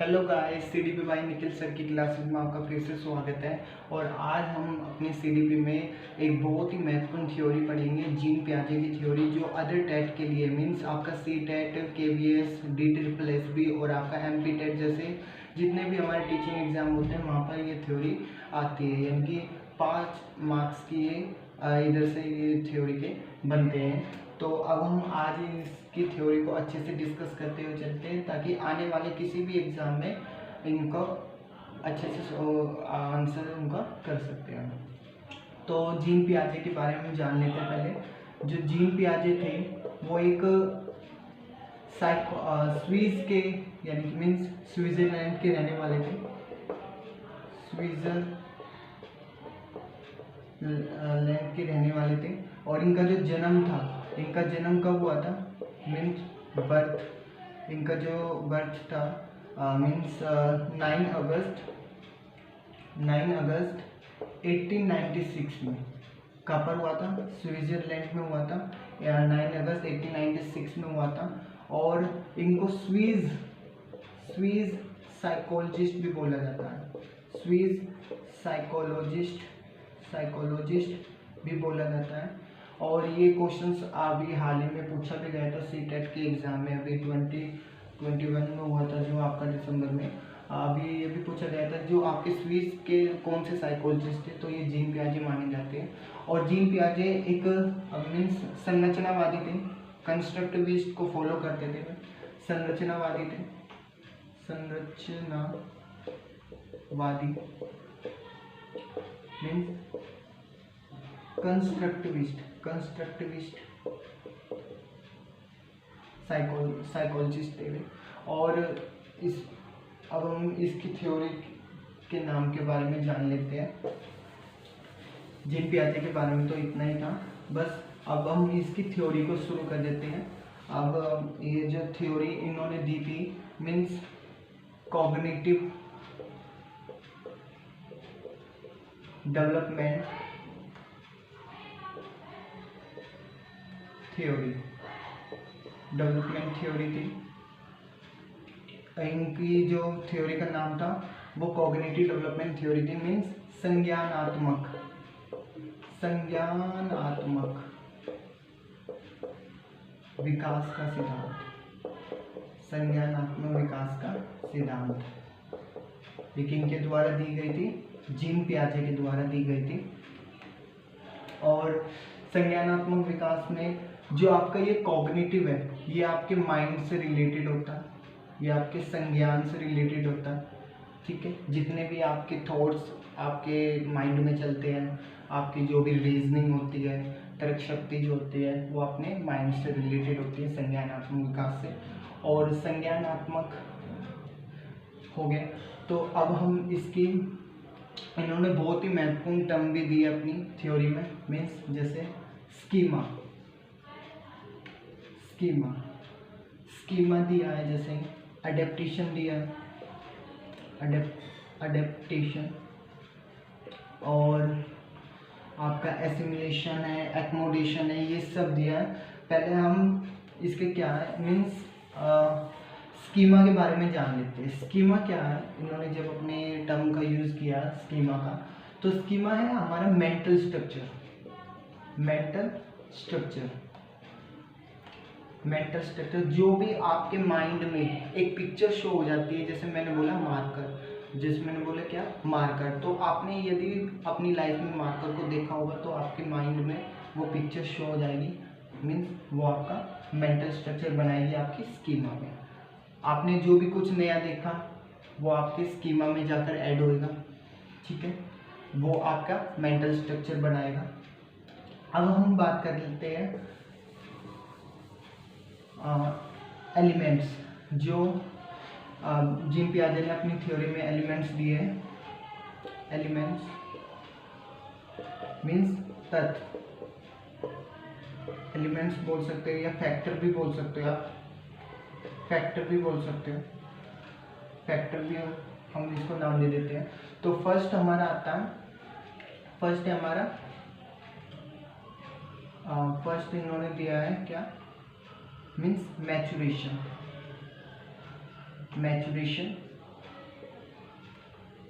Hello guys, CDP bye Nikhil sir की classes में आपका फिर से स्वागत है। और आज हम अपने सीडीपी में एक बहुत ही महत्वपूर्ण थ्योरी पढ़ेंगे, जीन पियाजे की थ्योरी, जो अदर टेट के लिए मींस आपका सी टेट, केवीएस, DSSS और आपका MP टेट जैसे जितने भी हमारे टीचिंग एग्जाम होते हैं वहाँ पर ये थ्योरी आती है। यानी कि 5 मार्क्स की ये इधर से ये थ्योरी के बनते हैं। तो अब हम आज इसकी थ्योरी को अच्छे से डिस्कस करते हुए चलते हैं, ताकि आने वाले किसी भी एग्ज़ाम में इनको अच्छे से आंसर उनका कर सकते हैं। तो जीन पियाजे के बारे में जान लेते हैं। पहले जो जीन पियाजे थे वो एक स्विस के यानी कि मीन्स स्विट्जरलैंड के रहने वाले थे। स्विट्जरलैंड के रहने वाले थे और इनका जो जन्म था, इनका जन्म कब हुआ था मीन्स बर्थ, इनका जो बर्थ था मीन्स 9 अगस्त 1896 में। कहाँ पर हुआ था? स्विट्जरलैंड में हुआ था, या 9 अगस्त 1896 में हुआ था। और इनको स्वीज साइकोलॉजिस्ट भी बोला जाता है, स्वीज साइकोलॉजिस्ट भी बोला जाता है। और ये क्वेश्चंस अभी हाल ही में पूछा भी गया था सी टेट के एग्ज़ाम में, अभी 2021 में हुआ था जो आपका दिसंबर में। अभी ये भी पूछा गया था जो आपके स्विस के कौन से साइकोलॉजिस्ट थे, तो ये जीन पियाजे माने जाते हैं। और जीन पियाजे एक मीन्स संरचनावादी थे, कंस्ट्रक्टिविस्ट को फॉलो करते थे, संरचनावादी थे, संरचनावादी मीन्स कंस्ट्रक्टिविस्ट साइकोलॉजिस्ट थे। और अब हम इसकी थ्योरी के नाम के बारे में जान लेते हैं। जीन पियाजे के बारे में तो इतना ही था बस। अब हम इसकी थ्योरी को शुरू कर देते हैं। अब ये जो थ्योरी इन्होंने दी थी मीन्स कॉग्निटिव डेवलपमेंट थ्योरी थी। इनकी जो थ्योरी का नाम था वो कॉग्निटिव डेवलपमेंट थ्योरी थी, मीन्स संज्ञानात्मक विकास का सिद्धांत, संज्ञानात्मक विकास का सिद्धांत। ये किनके द्वारा दी गई थी? जीन पियाजे के द्वारा दी गई थी। और संज्ञानात्मक विकास में जो आपका ये कॉग्निटिव है, ये आपके माइंड से रिलेटेड होता है, ये आपके संज्ञान से रिलेटेड होता है, ठीक है। जितने भी आपके थॉट्स आपके माइंड में चलते हैं, आपकी जो भी रीजनिंग होती है, तर्क शक्ति जो होती है, वो अपने माइंड से रिलेटेड होती है, संज्ञानात्मक विकास से। और संज्ञानात्मक हो गए। तो अब हम इसकी इन्होंने बहुत ही महत्वपूर्ण टर्म भी दी है अपनी थ्योरी में, मीन्स जैसे स्कीमा दिया है, जैसे अडेप्टेशन दिया है, अडेप्टेशन, और आपका एसिमिलेशन है, एक्मोडेशन है, ये सब दिया है। पहले हम इसके क्या है मीन्स स्कीमा के बारे में जान लेते हैं। स्कीमा क्या है? इन्होंने जब अपने टर्म का यूज़ किया स्कीमा का, तो स्कीमा है हमारा मेंटल स्ट्रक्चर जो भी आपके माइंड में एक पिक्चर शो हो जाती है। जैसे मैंने बोला मार्कर, तो आपने यदि अपनी लाइफ में मार्कर को देखा होगा तो आपके माइंड में वो पिक्चर शो हो जाएगी, मीन्स वो आपका मेंटल स्ट्रक्चर बनाएगी आपकी स्कीमा में। आपने जो भी कुछ नया देखा वो आपके स्कीमा में जाकर ऐड होएगा, ठीक है, वो आपका मेंटल स्ट्रक्चर बनाएगा। अब हम बात कर लेते हैं एलिमेंट्स, जो जीन पियाजे ने अपनी थ्योरी में एलिमेंट्स दिए हैं। एलिमेंट्स मीन्स तत्व, एलिमेंट्स बोल सकते हो या फैक्टर भी बोल सकते हो आप, फैक्टर भी हम इसको नाम दे देते हैं। तो फर्स्ट हमारा आता है, फर्स्ट इन्होंने दिया है क्या मीन्स मैचुरेशन,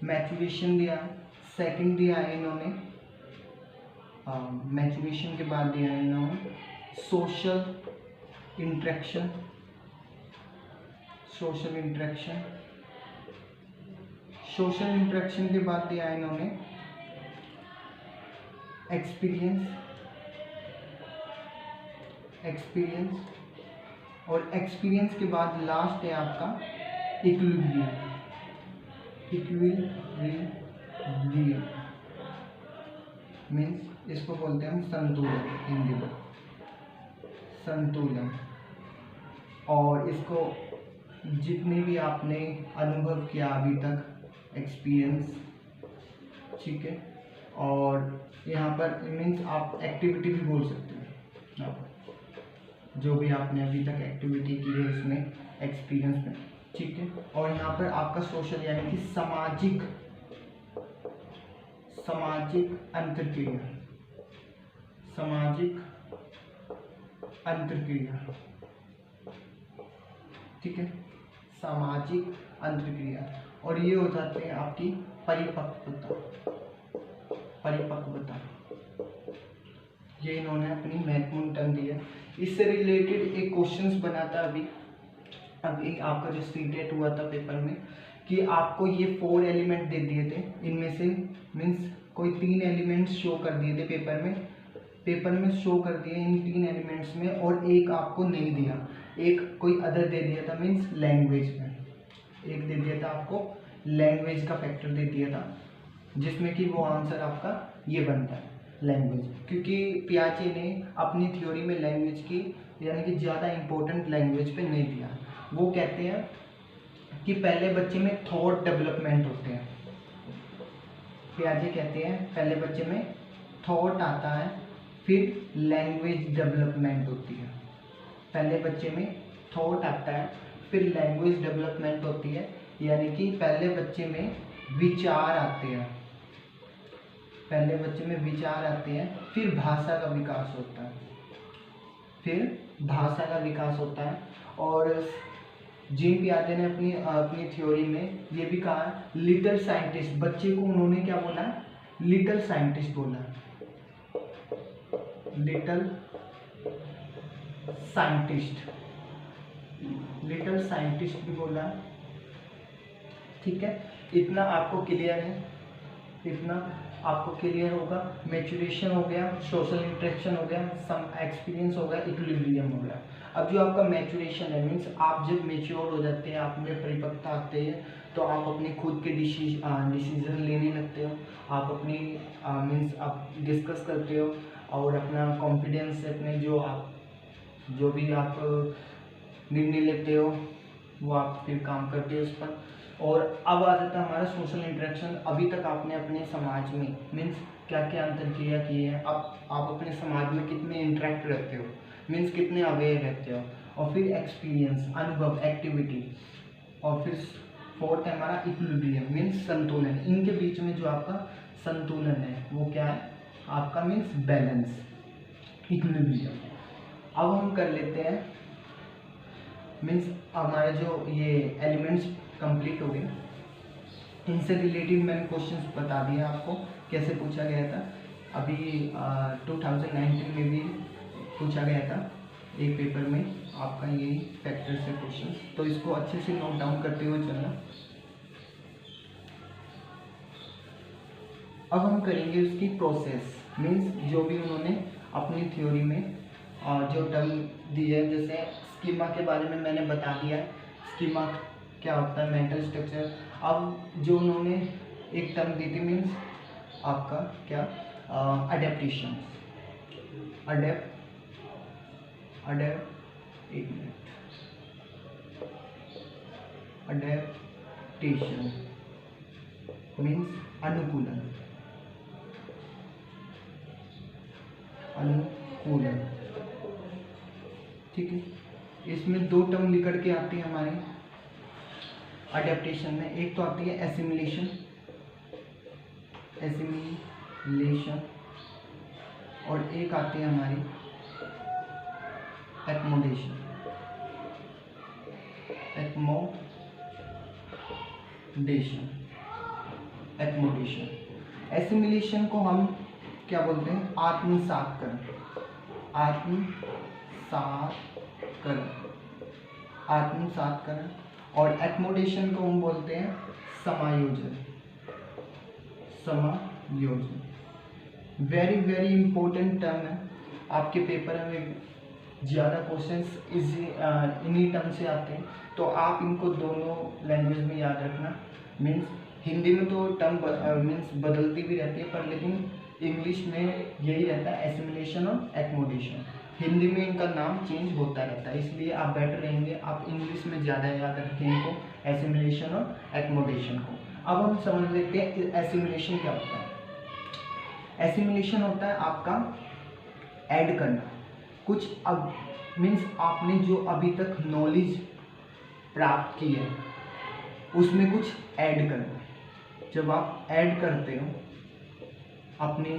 मैचुरेशन दिया, सेकंड दिया है इन्होंने मैचुरेशन के बाद दिया है इन्होंने social interaction, social interaction, social interaction के बाद दिया है इन्होंने एक्सपीरियंस, एक्सपीरियंस, और एक्सपीरियंस के बाद लास्ट है आपका इक्विलिब्रियम, इक्विलिब्रियम मीन्स इसको बोलते हैं हम संतुलन, हिंदी में संतुलन। और इसको जितने भी आपने अनुभव किया अभी तक एक्सपीरियंस, ठीक है, और यहाँ पर मीन्स आप एक्टिविटी भी बोल सकते हैं, आप जो भी आपने अभी तक एक्टिविटी की है इसमें एक्सपीरियंस में, ठीक है। और यहाँ पर आपका सोशल यानी कि सामाजिक, सामाजिक अंतरक्रिया, सामाजिक अंतरक्रिया, ठीक है, सामाजिक अंतरक्रिया। और ये हो जाते हैं आपकी परिपक्वता, परिपक्वता, ये इन्होंने अपनी महत्वपूर्ण टर्म दी है। इससे रिलेटेड एक क्वेश्चंस बना था अभी आपका जो सीटेट हुआ था पेपर में, कि आपको ये 4 एलिमेंट दे दिए थे, इनमें से मीन्स कोई 3 एलिमेंट्स शो कर दिए थे पेपर में शो कर दिए इन 3 एलिमेंट्स में, और एक आपको नहीं दिया, एक कोई अदर दे दिया था मीन्स लैंग्वेज में, एक दे दिया था आपको लैंग्वेज का फैक्टर दे दिया था, जिसमें कि वो आंसर आपका ये बनता है लैंग्वेज, क्योंकि पियाजे ने अपनी थ्योरी में लैंग्वेज की यानी कि ज़्यादा इम्पोर्टेंट लैंग्वेज पे नहीं दिया। वो कहते हैं कि पहले बच्चे में थॉट डेवलपमेंट होते हैं, पियाजे कहते हैं पहले बच्चे में थॉट आता है, फिर लैंग्वेज डेवलपमेंट होती है, पहले बच्चे में थॉट आता है फिर लैंग्वेज डेवलपमेंट होती है, यानी कि पहले बच्चे में विचार आते हैं, पहले बच्चे में विचार आते हैं, फिर भाषा का विकास होता है, फिर भाषा का विकास होता है। और जीन पियाजे ने अपनी थ्योरी में ये भी कहा, लिटिल साइंटिस्ट, बच्चे को उन्होंने क्या बोला, लिटिल साइंटिस्ट बोला, लिटिल साइंटिस्ट, लिटिल साइंटिस्ट भी बोला, ठीक है। इतना आपको क्लियर है, इतना आपको क्लियर होगा। मैचुरेशन हो गया, सोशल इंटरेक्शन हो गया, सम एक्सपीरियंस हो गया, इक्विलिब्रियम हो गया। अब जो आपका मैचुरेशन है मीन्स आप जब मेच्योर हो जाते हैं, आप में परिपक्वता आते हैं, तो आप अपने खुद के डिसीजन लेने लगते हो, आप अपनी मीन्स आप डिस्कस करते हो, और अपना कॉन्फिडेंस अपने जो भी आप निर्णय लेते हो वो आप फिर काम करते हो उस पर। और अब आ जाता है हमारा सोशल इंटरेक्शन। अभी तक आपने अपने समाज में मीन्स क्या क्या अंतरक्रिया की है, आप अपने समाज में कितने इंटरेक्ट रहते हो, मीन्स कितने अवेयर रहते हो, और फिर एक्सपीरियंस, अनुभव, एक्टिविटी, और फिर फोर्थ है हमारा इक्विलिब्रियम मीन्स संतुलन। इनके बीच में जो आपका संतुलन है वो क्या है आपका मीन्स बैलेंस, इक्विलिब्रियम। अब हम कर लेते हैं मीन्स हमारे जो ये एलिमेंट्स कंप्लीट हो गए, इनसे रिलेटेड मैंने क्वेश्चंस बता दिया आपको कैसे पूछा गया था। अभी 2019 में भी पूछा गया था एक पेपर में आपका ये फैक्टर से क्वेश्चन, तो इसको अच्छे से नोट डाउन करते हुए चलना। अब हम करेंगे उसकी प्रोसेस मीन्स जो भी उन्होंने अपनी थ्योरी में जो टर्म दी है, जैसे स्कीमा के बारे में मैंने बता दिया है, स्कीमा क्या होता है, मेंटल स्ट्रक्चर। अब जो उन्होंने एक टर्म दी थी मीन्स आपका क्या अडेप्टेशन, अडेप्टेशन मीन्स अनुकूलन, ठीक है। इसमें 2 टर्म निकल के आती है हमारे अडेप्टेशन में, एक तो आती है एसिमिलेशन, और एक आती है हमारी एक्मोडेशन, एक्मोडेशन। एसिमिलेशन को हम क्या बोलते हैं? आत्मसात्करण। आत्मसात्करण। और एक्मोडेशन को हम बोलते हैं समायोजन। वेरी वेरी इंपॉर्टेंट टर्म है, आपके पेपर में ज़्यादा क्वेश्चंस इन्हीं टर्म से आते हैं, तो आप इनको दोनों लैंग्वेज में याद रखना। मीन्स हिंदी में तो टर्म मीन्स बदलती भी रहती है, पर लेकिन इंग्लिश में यही रहता है, एसिमिलेशन और एक्मोडेशन। हिंदी में इनका नाम चेंज होता रहता है, इसलिए आप बेटर रहेंगे आप इंग्लिश में ज़्यादा याद रखें इनको, एसिमिलेशन और एक्मोडेशन को। अब हम समझ लेते हैं एसिमिलेशन क्या होता है। एसिमिलेशन होता है आपका ऐड करना कुछ, अब मीन्स आपने जो अभी तक नॉलेज प्राप्त की है उसमें कुछ ऐड करना। जब आप ऐड करते हो अपने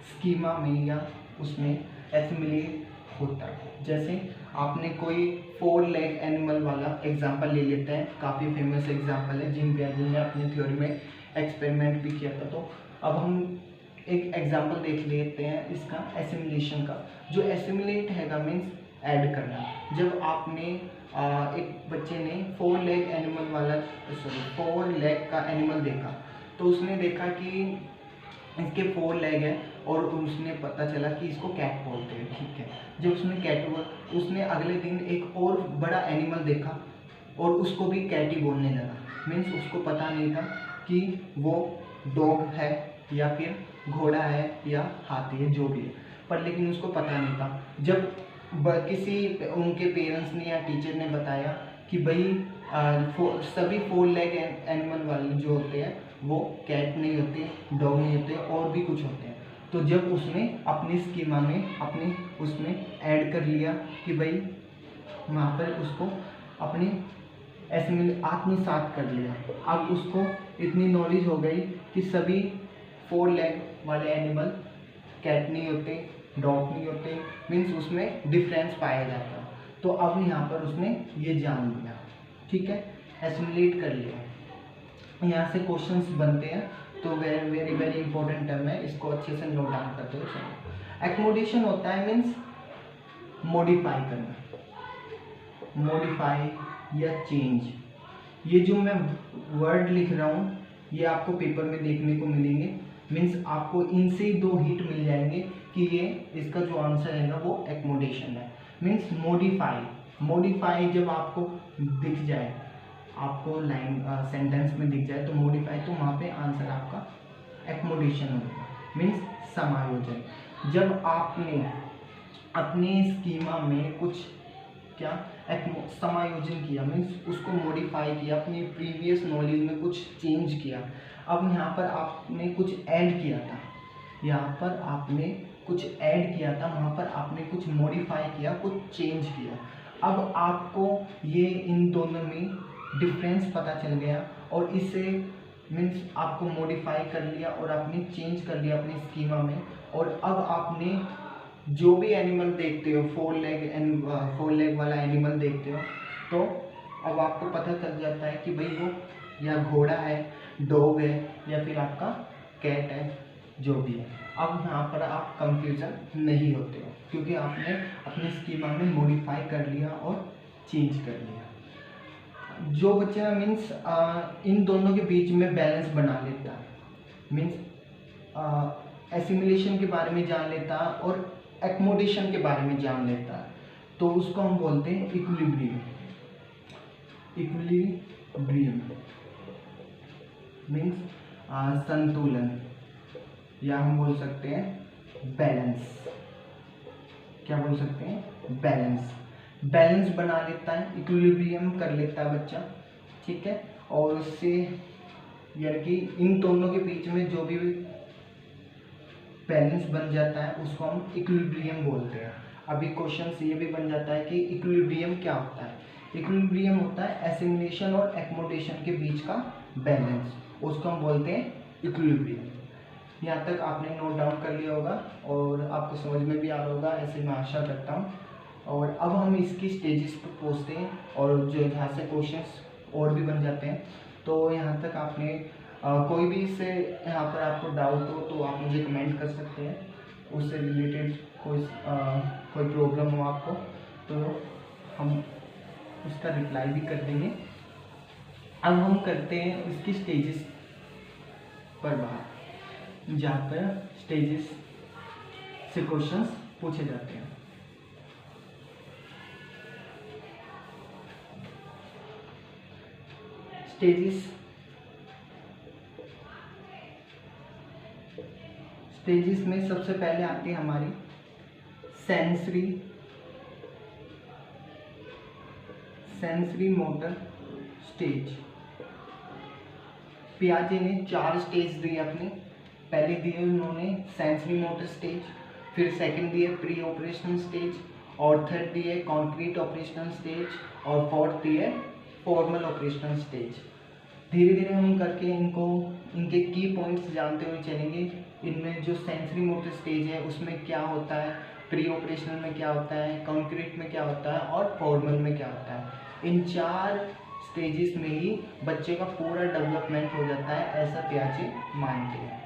स्कीमा में या उसमें एसिमिलेट होता है। जैसे आपने कोई 4 लेग एनिमल वाला एग्जांपल ले लेते हैं, काफ़ी फेमस एग्जांपल है, जीन पियाजे ने अपनी थ्योरी में एक्सपेरिमेंट भी किया था। तो अब हम एक एग्जांपल देख लेते हैं इसका एसिमिलेशन का। जो एसिमिलेट हैगा मीन्स ऐड करना। जब आपने एक बच्चे ने 4 लेग एनिमल वाला 4 लेग का एनिमल देखा, तो उसने देखा कि इसके 4 लेग है और उसने पता चला कि इसको कैट बोलते हैं, ठीक है। जब उसने कैट बोला, उसने अगले दिन एक और बड़ा एनिमल देखा और उसको भी कैट ही बोलने लगा। मीन्स उसको पता नहीं था कि वो डॉग है या फिर घोड़ा है या हाथी है, जो भी है, पर लेकिन उसको पता नहीं था। जब किसी उनके पेरेंट्स ने या टीचर ने बताया कि भाई सभी 4 लेग एनिमल वाले जो होते हैं वो कैट नहीं होते, डॉग नहीं होते, और भी कुछ होते हैं। तो जब उसने अपनी स्कीमा में अपने उसमें ऐड कर लिया कि भाई वहाँ पर उसको अपनी आत्मसात कर लिया। अब उसको इतनी नॉलेज हो गई कि सभी 4 लेग वाले एनिमल कैट नहीं होते, डॉग नहीं होते, मीन्स उसमें डिफरेंस पाया जाता। तो अब यहाँ पर उसने ये जान लिया, ठीक है, एसिमिलेट कर लिया। यहाँ से क्वेश्चंस बनते हैं, तो very very very important term है, इसको अच्छे से नोट डाउन करते हो। एक्मोडेशन होता है मीन्स मॉडिफाई करना, मॉडिफाई या चेंज। ये जो मैं वर्ड लिख रहा हूँ ये आपको पेपर में देखने को मिलेंगे। मीन्स आपको इनसे ही 2 हिंट मिल जाएंगे कि ये इसका जो आंसर है ना वो एक्मोडेशन है। मीन्स मॉडिफाई जब आपको दिख जाए, आपको लाइन सेंटेंस में दिख जाए तो मॉडिफाई, तो वहाँ पे आंसर आपका एक्मोडेशन होगा। मीन्स समायोजन। जब आपने अपनी स्कीमा में कुछ क्या समायोजन किया, मीन्स उसको मॉडिफाई किया, अपनी प्रीवियस नॉलेज में कुछ चेंज किया। अब यहाँ पर आपने कुछ ऐड किया था, यहाँ पर आपने कुछ ऐड किया था, वहाँ पर आपने कुछ मॉडिफाई किया, कुछ चेंज किया। अब आपको ये इन दोनों में डिफरेंस पता चल गया और इससे मीन्स आपको मॉडिफाई कर लिया और आपने चेंज कर लिया अपनी स्कीमा में। और अब आपने जो भी एनिमल देखते हो, 4 लेग वाला एनिमल देखते हो, तो अब आपको पता चल जाता है कि भाई वो या घोड़ा है, डॉग है, या फिर आपका कैट है, जो भी है। अब यहाँ पर आप कंफ्यूजन नहीं होते हो क्योंकि आपने अपनी स्कीमा में मॉडिफाई कर लिया और चेंज कर लिया। जो बच्चा मीन्स इन दोनों के बीच में बैलेंस बना लेता है, मीन्स एसिमिलेशन के बारे में जान लेता है और एक्मोडेशन के बारे में जान लेता है, तो उसको हम बोलते हैं इक्विलिब्रियम। इक्विलिब्रियम मीन्स संतुलन, या हम बोल सकते हैं बैलेंस। क्या बोल सकते हैं? बैलेंस। बैलेंस बना लेता है, इक्विलिब्रियम कर लेता है बच्चा, ठीक है। और उससे यानी कि इन दोनों के बीच में जो भी बैलेंस बन जाता है उसको हम इक्विलिब्रियम बोलते हैं। अभी क्वेश्चन ये भी बन जाता है कि इक्विलिब्रियम क्या होता है। इक्विलिब्रियम होता है एसिमिलेशन और एक्मोडेशन के बीच का बैलेंस, उसको हम बोलते हैं इक्विलिब्रियम। यहाँ तक आपने नोट डाउन कर लिया होगा और आपको समझ में भी आ रहा होगा, ऐसे मैं आशा करता हूँ। और अब हम इसकी स्टेजेस पर पहुँचते हैं और जो जहाँ से क्वेश्चंस और भी बन जाते हैं। तो यहाँ तक आपने कोई भी इससे यहाँ पर आपको डाउट हो तो आप मुझे कमेंट कर सकते हैं, उससे रिलेटेड कोई प्रॉब्लम हो आपको तो हम उसका रिप्लाई भी कर देंगे। अब हम करते हैं इसकी स्टेजेस पर बात, जहाँ पर स्टेजेस से क्वेश्चंस पूछे जाते हैं। स्टेजेस में सबसे पहले आती है हमारी सेंसरी मोटर स्टेज। पियाजे ने 4 स्टेज दिए अपने। पहले दिए उन्होंने सेंसरी मोटर स्टेज, फिर सेकंड दिए प्री ऑपरेशनल स्टेज, और थर्ड दिए कॉन्क्रीट ऑपरेशनल स्टेज, और फोर्थ दिए फॉर्मल ऑपरेशनल स्टेज। धीरे धीरे हम करके इनके की पॉइंट्स जानते हुए चलेंगे। इनमें जो सेंसरी मोटर स्टेज है उसमें क्या होता है, प्री ऑपरेशनल में क्या होता है, कॉन्क्रीट में क्या होता है और फॉर्मल में क्या होता है। इन 4 स्टेजेस में ही बच्चे का पूरा डेवलपमेंट हो जाता है, ऐसा पियाजे मानते हैं।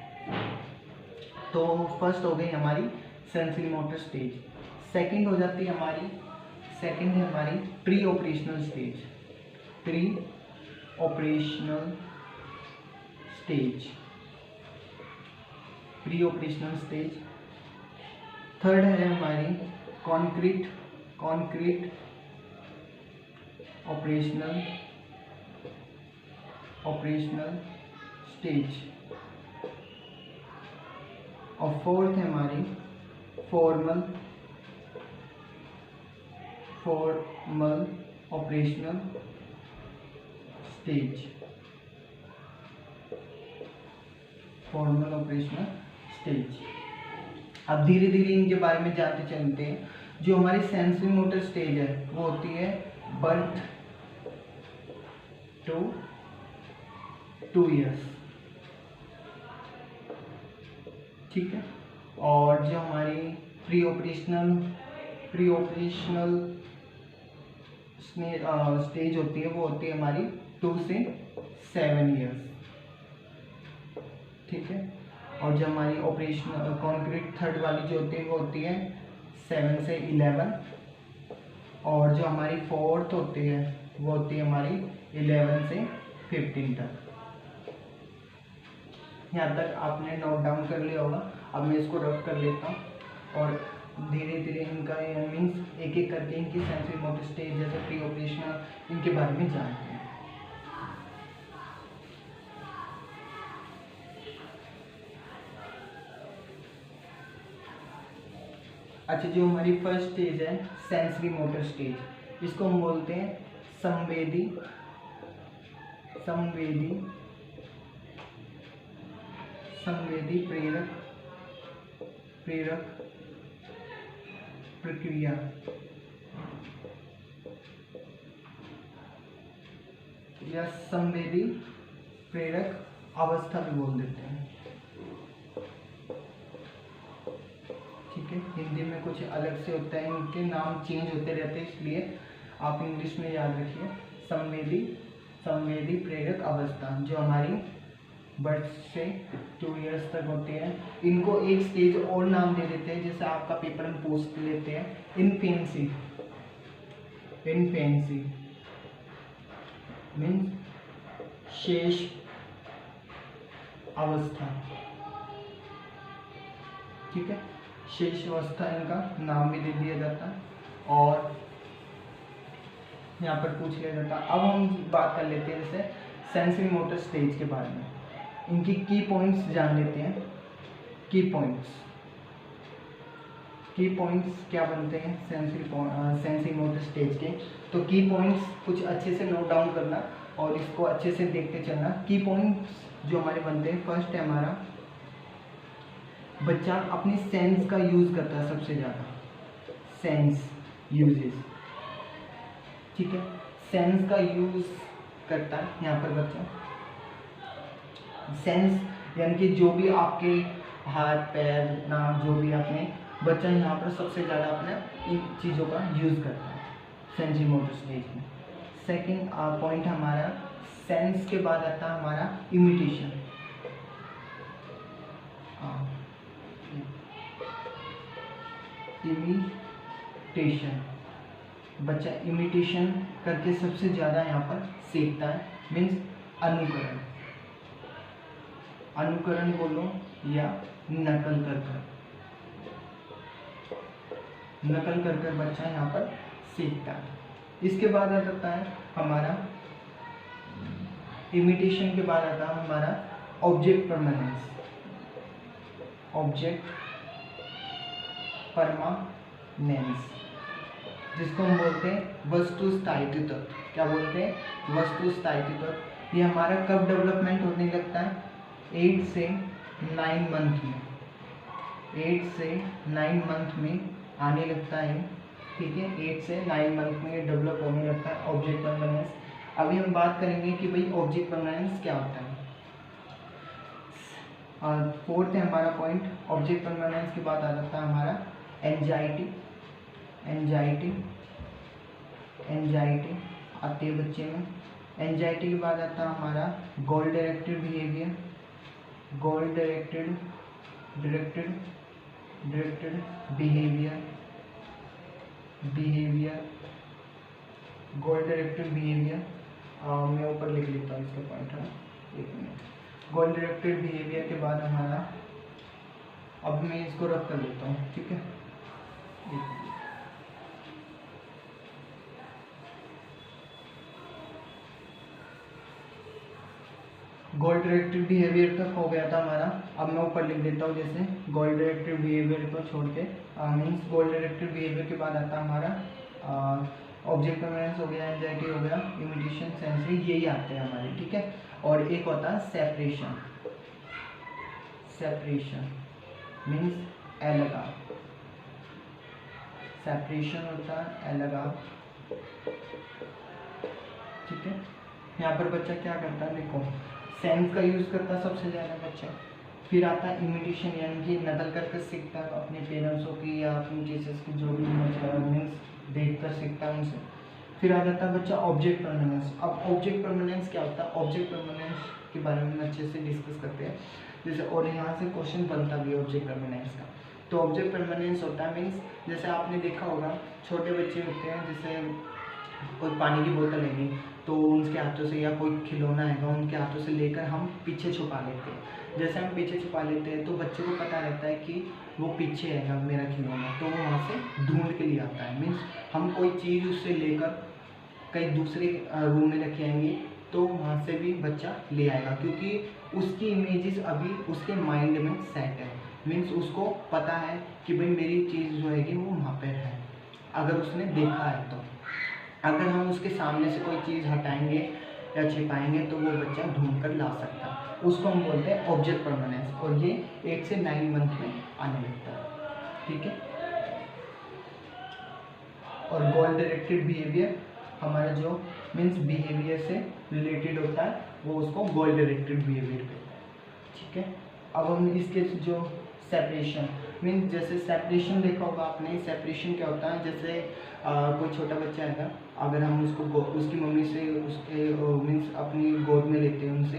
तो फर्स्ट हो गई हमारी सेंसरी मोटर स्टेज। सेकंड हो जाती है हमारी pre operational stage. Pre operational stage. Third है हमारी कॉन्क्रीट ऑपरेशनल स्टेज, और फोर्थ है हमारी फॉर्मल ऑपरेशनल स्टेज। अब धीरे धीरे इनके बारे में जानते चलते हैं। जो हमारी सेंसरी मोटर स्टेज है वो होती है बर्थ टू 2 इयर्स, ठीक है। और जो हमारी प्री ऑपरेशनल स्टेज होती है वो होती है हमारी 2 से 7 इयर्स, ठीक है। और जो हमारी ऑपरेशनल कॉन्क्रीट थर्ड वाली जो होती है वो होती है 7 से 11, और जो हमारी फोर्थ होती है वो होती है हमारी 11 से 15 तक। यहाँ तक आपने नोट डाउन कर लिया होगा। अब मैं इसको रफ कर लेता हूँ और धीरे धीरे इनका मीन्स एक एक करके इनकी सेंसरी मोटर स्टेज जैसे प्री ऑपरेशनल इनके बारे में जानते हैं। अच्छा, जो हमारी फर्स्ट स्टेज है सेंसरी मोटर स्टेज, इसको हम बोलते हैं संवेदी प्रेरक प्रक्रिया या संवेदी प्रेरक अवस्था भी बोल देते हैं, ठीक है। हिंदी में कुछ अलग से होता है, इनके नाम चेंज होते रहते हैं, इसलिए आप इंग्लिश में याद रखिए संवेदी प्रेरक अवस्था, जो हमारी बर्थ से 2 इयर्स तक होती है। इनको एक स्टेज और नाम दे देते हैं, जैसे आपका पेपर में पूछ लेते हैं इनफेंसी मीन्स शेष अवस्था, ठीक है। शेष अवस्था इनका नाम भी दे दिया जाता है और यहाँ पर पूछ लिया जाता है। अब हम बात कर लेते हैं जैसे सेंसरी मोटर स्टेज के बारे में। इनकी की पॉइंट्स जान लेते हैं। की पॉइंट्स क्या बनते हैं सेंसरी मोटर स्टेज के। तो की पॉइंट्स कुछ अच्छे से नोट डाउन करना और इसको अच्छे से देखते चलना। की पॉइंट्स जो हमारे बनते हैं, फर्स्ट है हमारा बच्चा अपनी सेंस का यूज़ करता है सबसे ज़्यादा, सेंस यूजेस, ठीक है। सेंस का यूज़ करता है यहाँ पर बच्चा। सेंस यानी कि जो भी आपके हाथ पैर नाक जो भी आपने, बच्चा यहाँ पर सबसे ज़्यादा अपने इन चीज़ों का यूज़ करता है सेंसरी मोटर स्टेज में। सेकंड पॉइंट हमारा सेंस के बाद आता है हमारा इमिटेशन। इमिटेशन, बच्चा इमिटेशन करके सबसे ज़्यादा यहाँ पर सीखता है, मीन्स अनुकरण, अनुकरण बोलो या नकल कर कर, नकल कर कर बच्चा यहाँ पर सीखता है। इसके बाद आ जाता है हमारा इमिटेशन के बाद आता है हमारा ऑब्जेक्ट परमानेंस, ऑब्जेक्ट परमानेंस, जिसको हम बोलते हैं वस्तु स्थायित्व तत्व। क्या बोलते हैं? वस्तु स्थायित्व तत्व। ये हमारा कब डेवलपमेंट होने लगता है? 8 से 9 मंथ में, 8 से 9 मंथ में आने लगता है, ठीक है। 8 से 9 मंथ में ये डेवलप होने लगता है ऑब्जेक्ट परमानेंस। अभी हम बात करेंगे कि भाई ऑब्जेक्ट परमानेंस क्या होता है। फोर्थ है हमारा पॉइंट ऑब्जेक्ट परमानेंस के बाद आ जाता है हमारा एंजाइटी, एंजाइटी, एंजाइटी आती है बच्चे में। एंजाइटी के बाद आता है हमारा गोल डायरेक्टेड बिहेवियर, गोल डायरेक्टेड डायरेक्टेड बिहेवियर, बिहेवियर, गोल डायरेक्टेड बिहेवियर। मैं ऊपर लिख लेता हूँ इसका पॉइंट है, एक मिनट। गोल डायरेक्टेड बिहेवियर के बाद हमारा, अब मैं इसको रख कर लेता हूँ, ठीक है। गोल डायरेक्टेड बिहेवियर तक हो गया था हमारा। अब मैं ऊपर लिख देता हूँ, जैसे गोल डायरेक्टेड बिहेवियर को छोड़ के मीन्स गोल डायरेक्टेड बिहेवियर के बाद आता हमारा ऑब्जेक्ट परमानेंस हो गया, एंजाइटी हो गया, इमिटेशन, सेंसरी, यही आते हैं हमारे, ठीक है। और एक होता है सेपरेशन, सेपरेशन मीन्स अलगाव, सेपरेशन होता है अलगाव, ठीक है। यहाँ पर बच्चा क्या करता है, देखो सेंस का यूज करता है सबसे ज़्यादा बच्चा। फिर आता है इमिटेशन, यानी कि नकल करके सीखता है अपने पेरेंट्सों की या अपनी टीचर्स की, जो भी मीन्स देख कर सीखता है उनसे। फिर आ जाता है बच्चा ऑब्जेक्ट परमानेंस। अब ऑब्जेक्ट परमानेंस क्या होता है, ऑब्जेक्ट परमानेंस के बारे में अच्छे से डिस्कस करते हैं, जैसे और यहाँ से क्वेश्चन बनता भी है ऑब्जेक्ट परमानेंस का। तो ऑब्जेक्ट परमानेंस होता है मीन्स, जैसे आपने देखा होगा छोटे बच्चे होते हैं, जैसे कोई पानी की बोतल हैगी तो उनके हाथों से, या कोई खिलौना हैगा उनके हाथों से लेकर हम पीछे छुपा लेते हैं। जैसे हम पीछे छुपा लेते हैं तो बच्चे को पता रहता है कि वो पीछे हैगा मेरा खिलौना, तो वो वहाँ से ढूंढ के लिए आता है। मीन्स हम कोई चीज़ उससे लेकर कहीं दूसरे रूम में रखे आएंगे तो वहाँ से भी बच्चा ले आएगा, क्योंकि उसकी इमेजेस अभी उसके माइंड में सेट है। मीन्स उसको पता है कि भाई मेरी चीज़ जो है वो वहाँ पर है, अगर उसने देखा है तो। अगर हम उसके सामने से कोई चीज़ हटाएंगे या छिपाएंगे तो वो बच्चा ढूंढ कर ला सकता है, उसको हम बोलते हैं ऑब्जेक्ट परमानेंस। और ये 8 से 9 मंथ में आने लगता है, ठीक है। और गोल डायरेक्टेड बिहेवियर हमारा जो मीन्स बिहेवियर से रिलेटेड होता है, वो उसको गोल डायरेक्टेड बिहेवियर कहते हैं, ठीक है। अब हम इसके जो सेपरेशन मीन्स, जैसे सेपरेशन देखा होगा आपने, सेपरेशन क्या होता है, जैसे कोई छोटा बच्चा है, अगर हम उसको उसकी मम्मी से उसके मीन्स अपनी गोद में लेते हैं उनसे,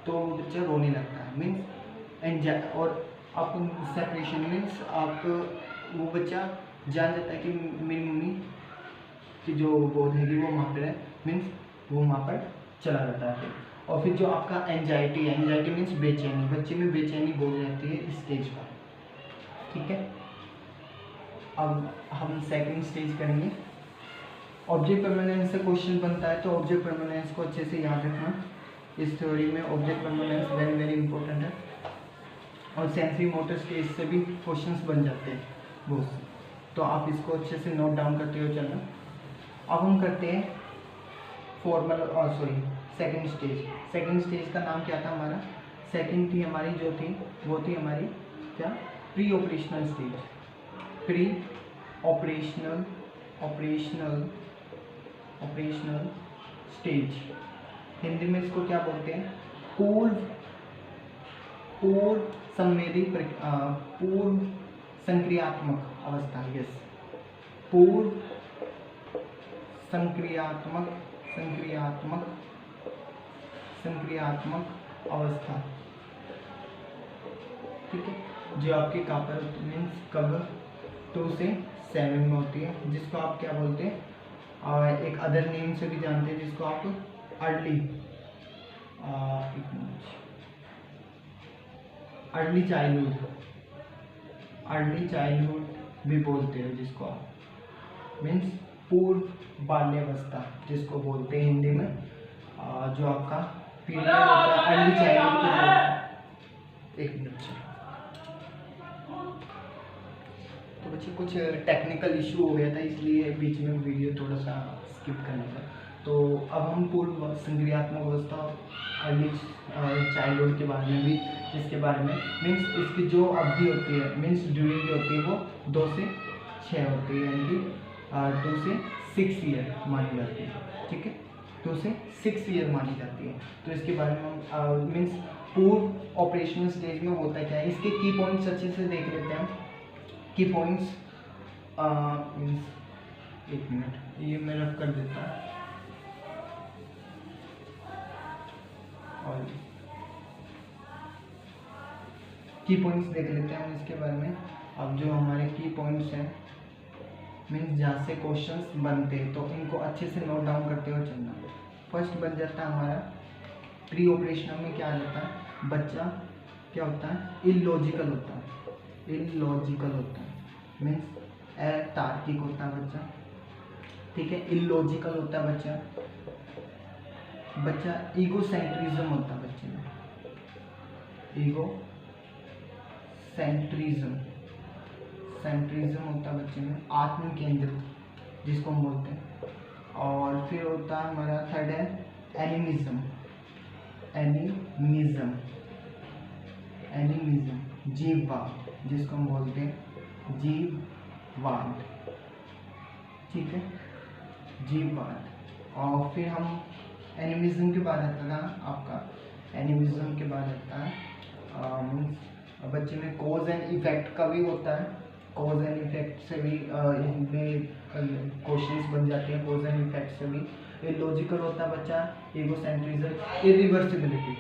तो वो बच्चा रोने लगता है मीन्स और आप सेपरेशन मीन्स आप वो बच्चा जान जाता है कि मेरी मम्मी की जो गोद है वो वहाँ पर है, मीन्स वो वहाँ पर चला जाता है। और फिर जो आपका एंजाइटी है, एंजाइटी मीन्स बेचैनी, बच्चे में बेचैनी बहुत रहती है इस स्टेज पर, ठीक है। अब हम सेकंड स्टेज करेंगे। ऑब्जेक्ट परमानेंस से क्वेश्चन बनता है, तो ऑब्जेक्ट परमानेंस को अच्छे से याद रखना। इस थ्योरी में object permanence very very important है, और सेंसरी मोटर स्टेज से भी क्वेश्चंस बन जाते हैं बहुत से, तो आप इसको अच्छे से नोट डाउन करते हुए चलना। अब हम करते हैं फॉर्मल और सेकंड स्टेज। सेकंड स्टेज का नाम क्या था हमारा, सेकंड थी हमारी जो थी वो थी हमारी क्या, pre operational stage, pre operational operational stage. Hindi में इसको क्या बोलते हैं, पूर्व संवेदी पूर्व संक्रियात्मक अवस्था, यस, पूर्व संक्रियात्मक अवस्था, ठीक है। जो आपके कापर मीन्स कब 2 से 7 में होती है, जिसको आप क्या बोलते हैं, एक अदर नेम से भी जानते हैं, जिसको आप अर्ली अर्ली चाइल्डहुड भी बोलते हो, जिसको आप मीन्स पूर्व बाल्यावस्था जिसको बोलते हैं हिंदी में, जो आपका पीरियड होता है अर्ली चाइल्डहुड को बोलते हैं। एक मिनट। तो बच्चे कुछ टेक्निकल इशू हो गया था, इसलिए बीच में वीडियो थोड़ा सा स्किप करना था। तो अब हम पूर्व संक्रियात्मक अवस्था अर्ली चाइल्डहुड के बारे में भी, इसके बारे में मीन्स इसकी जो अवधि होती है मीन्स ड्यूरिंग जो होती है वो 2 से 6 होती है, यानी कि 2 से 6 ईयर मानी जाती है। ठीक है, 2 से 6 ईयर मानी जाती है। तो इसके बारे में हम मीन्स पूर्व ऑपरेशनल स्टेज में होता क्या है, इसके की पॉइंट्स अच्छे से देख लेते हैं। की पॉइंट्स मीन्स एक मिनट, ये मैं रख कर देता हूँ। और की पॉइंट्स देख लेते हैं हम इसके बारे में। अब जो हमारे की पॉइंट्स हैं मीन्स जहाँ से क्वेश्चंस बनते हैं, तो इनको अच्छे से नोट डाउन करते हुए चलना। फर्स्ट बन जाता है हमारा प्री ऑपरेशनल में क्या आ जाता है, बच्चा क्या होता है, इलॉजिकल होता है। इलॉजिकल होता है मीन्स अतार्किक होता है बच्चा। ठीक है, इलॉजिकल होता है बच्चा। बच्चा ईगोसेंट्रिज्म होता है बच्चे में, सेंट्रिज्म होता है बच्चे में, आत्म केंद्रित जिसको हम बोलते हैं। और फिर होता है हमारा थर्ड है एनिमिज्म, जीववाद जिसको हम बोलते हैं जीववाद। ठीक है, जीववाद। और फिर हम एनिमिज्म के बाद आता है आपका, एनिमिज्म के बाद आता है मीन्स बच्चे में कॉज एंड इफेक्ट का भी होता है। कॉज एंड इफेक्ट से भी इनमें क्वेश्चंस बन जाते हैं, कॉज एंड इफेक्ट से भी। इलॉजिकल होता है बच्चा, ईगोसेंट्रिज्म, इरिवर्सिबिलिटी,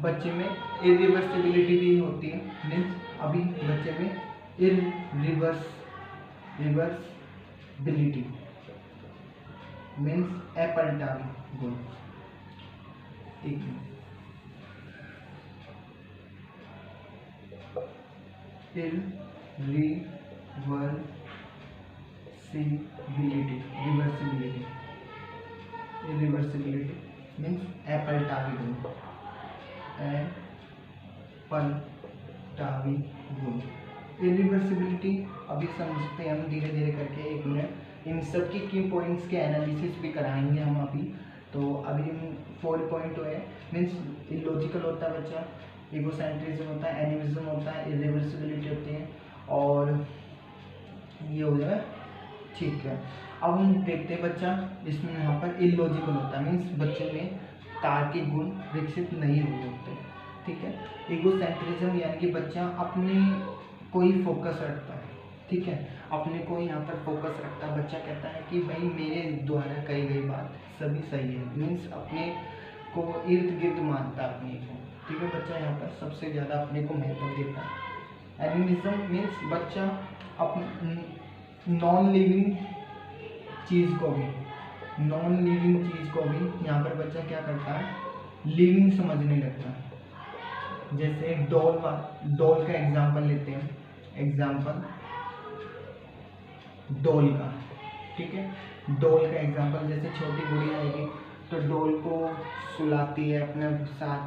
बच्चे में इरिवर्सिबिलिटी भी होती है मीन्स अभी बच्चे में रिवर्सिबिलिटी मीन्स अपलटावी गुण। रिवर्सिबिलिटी मीन्स अपलटावी गुण, अपलटावी गुण। इरिवर्सिबिलिटी अभी समझते हैं हम धीरे धीरे करके, 1 मिनट। इन सब की पॉइंट्स के एनालिसिस भी कराएंगे हम अभी। तो अभी हम 4 पॉइंट हुए मीन्स इलॉजिकल होता है बच्चा, ईगोसेंट्रिज्म होता है, एनिमिज्म होता है, इरिवर्सिबिलिटी होती है, और ये हो जाए। ठीक है, अब हम देखते हैं बच्चा इसमें यहाँ पर इलॉजिकल होता है मीन्स बच्चे में तार्किक गुण विकसित नहीं हुए होते। ठीक है, ईगोसेंट्रिज्म यानी कि बच्चा अपने को ही फोकस रखता है। ठीक है, अपने को यहाँ पर फोकस रखता है। बच्चा कहता है कि भाई मेरे द्वारा कही गई बात सभी सही है, मीन्स अपने को इर्द गिर्द मानता है अपने को। ठीक है, बच्चा यहाँ पर सबसे ज़्यादा अपने को महत्व देता है। एनिमिज्म मीन्स बच्चा नॉन लिविंग चीज़ को भी यहाँ पर बच्चा क्या करता है, लिविंग समझने लगता है। जैसे डॉल का एग्जाम्पल लेते हैं, एग्जाम्पल डॉल का। ठीक है, डॉल का एग्जाम्पल जैसे छोटी गुड़िया आएगी तो डॉल को सुलाती है, अपने साथ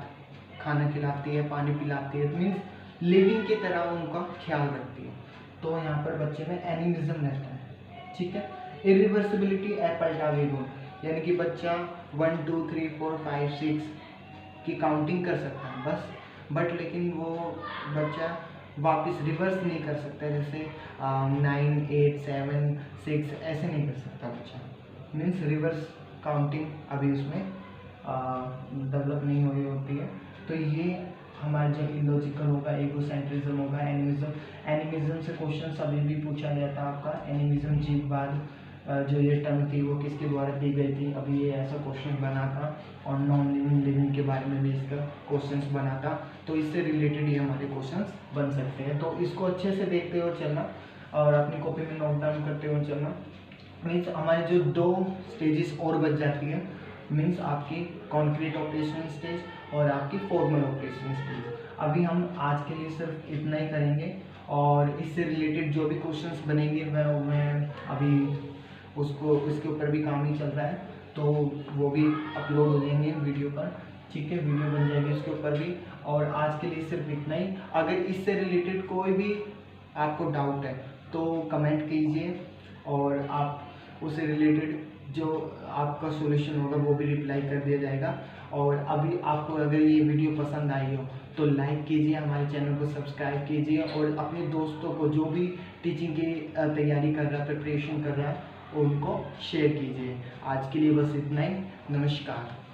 खाना खिलाती है, पानी पिलाती है, मीन्स लिविंग की तरह उनका ख्याल रखती है। तो यहाँ पर बच्चे में एनिमिज्म रहता है। ठीक है, इरिवर्सिबिलिटी अपलटावी गुण यानी कि बच्चा 1 2 3 4 5 6 की काउंटिंग कर सकता है बस, बट लेकिन वो बच्चा वापस रिवर्स नहीं कर सकता, जैसे 9 8 7 6 ऐसे नहीं कर सकता बच्चा, मीन्स रिवर्स काउंटिंग अभी उसमें डेवलप नहीं हुई होती है। तो ये हमारा जो इलॉजिकल होगा, ईगोसेंट्रिज्म होगा, एनिमिज्म से क्वेश्चन अभी भी पूछा गया था आपका। एनिमिज्म जीववाद जो ये टर्म थी वो किसके द्वारा दी गई थी, अभी ये ऐसा क्वेश्चन बना था। और नॉन लिविंग के बारे में भी इसका क्वेश्चंस बना था, तो इससे रिलेटेड ही हमारे क्वेश्चंस बन सकते हैं। तो इसको अच्छे से देखते हुए चलना। और अपनी कॉपी में नोट डाउन करते हुए चलना। मीन्स हमारे जो 2 स्टेजेस और बच जाती है, मीन्स आपकी कॉन्क्रीट ऑपरेशन स्टेज और आपकी फॉर्मल ऑपरेशन स्टेज। अभी हम आज के लिए सिर्फ इतना ही करेंगे और इससे रिलेटेड जो भी क्वेश्चंस बनेंगे मैं अभी उसके ऊपर भी काम ही चल रहा है, तो वो भी अपलोड हो जाएंगे वीडियो पर। ठीक है, वीडियो बन जाएगी उसके ऊपर भी। और आज के लिए सिर्फ इतना ही। अगर इससे रिलेटेड कोई भी आपको डाउट है तो कमेंट कीजिए और आप उससे रिलेटेड जो आपका सॉल्यूशन होगा वो भी रिप्लाई कर दिया जाएगा। और अभी आपको अगर ये वीडियो पसंद आई हो तो लाइक कीजिए, हमारे चैनल को सब्सक्राइब कीजिए और अपने दोस्तों को जो भी टीचिंग की तैयारी कर रहा है, प्रिपरेशन कर रहा है, उनको शेयर कीजिए। आज के लिए बस इतना ही। नमस्कार।